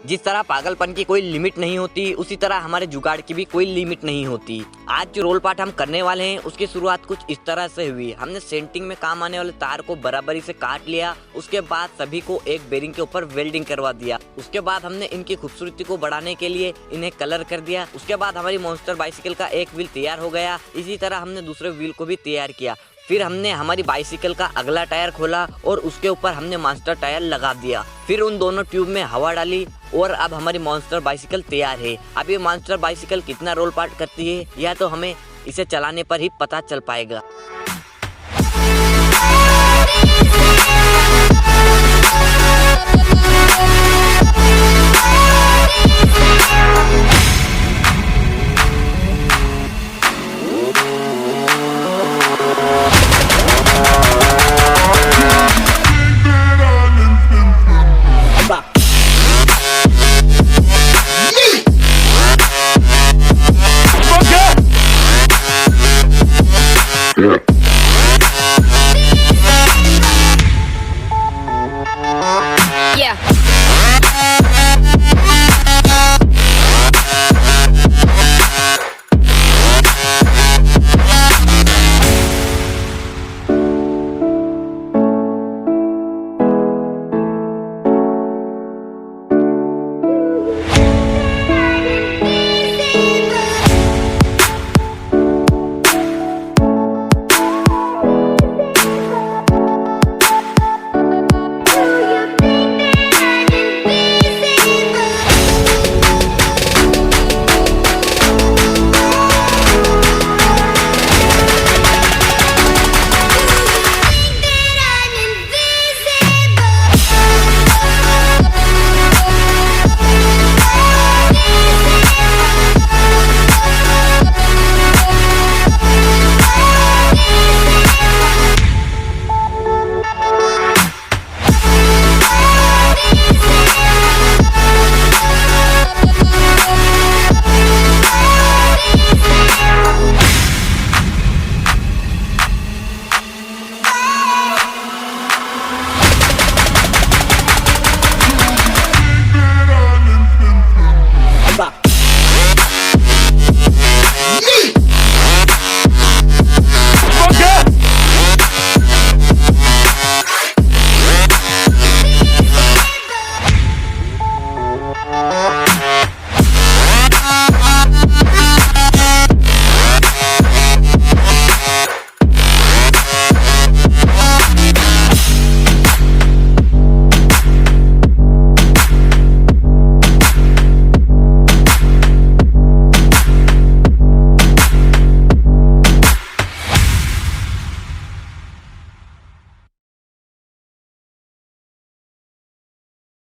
जिस तरह पागलपन की कोई लिमिट नहीं होती, उसी तरह हमारे जुगाड़ की भी कोई लिमिट नहीं होती। आज जो रोल पार्ट हम करने वाले हैं उसकी शुरुआत कुछ इस तरह से हुई। हमने सेंटिंग में काम आने वाले तार को बराबरी से काट लिया। उसके बाद सभी को एक बेरिंग के ऊपर वेल्डिंग करवा दिया। उसके बाद हमने इनकी खूबसूरती को बढ़ाने के लिए इन्हें कलर कर दिया। उसके बाद हमारी मॉन्स्टर बाइसिकल का एक व्हील तैयार हो गया। इसी तरह हमने दूसरे व्हील को भी तैयार किया। फिर हमने हमारी बाइसिकल का अगला टायर खोला और उसके ऊपर हमने मॉन्स्टर टायर लगा दिया। फिर उन दोनों ट्यूब में हवा डाली और अब हमारी मॉन्स्टर बाइसिकल तैयार है। अब ये मॉन्स्टर बाइसिकल कितना रोल पार्ट करती है यह तो हमें इसे चलाने पर ही पता चल पाएगा।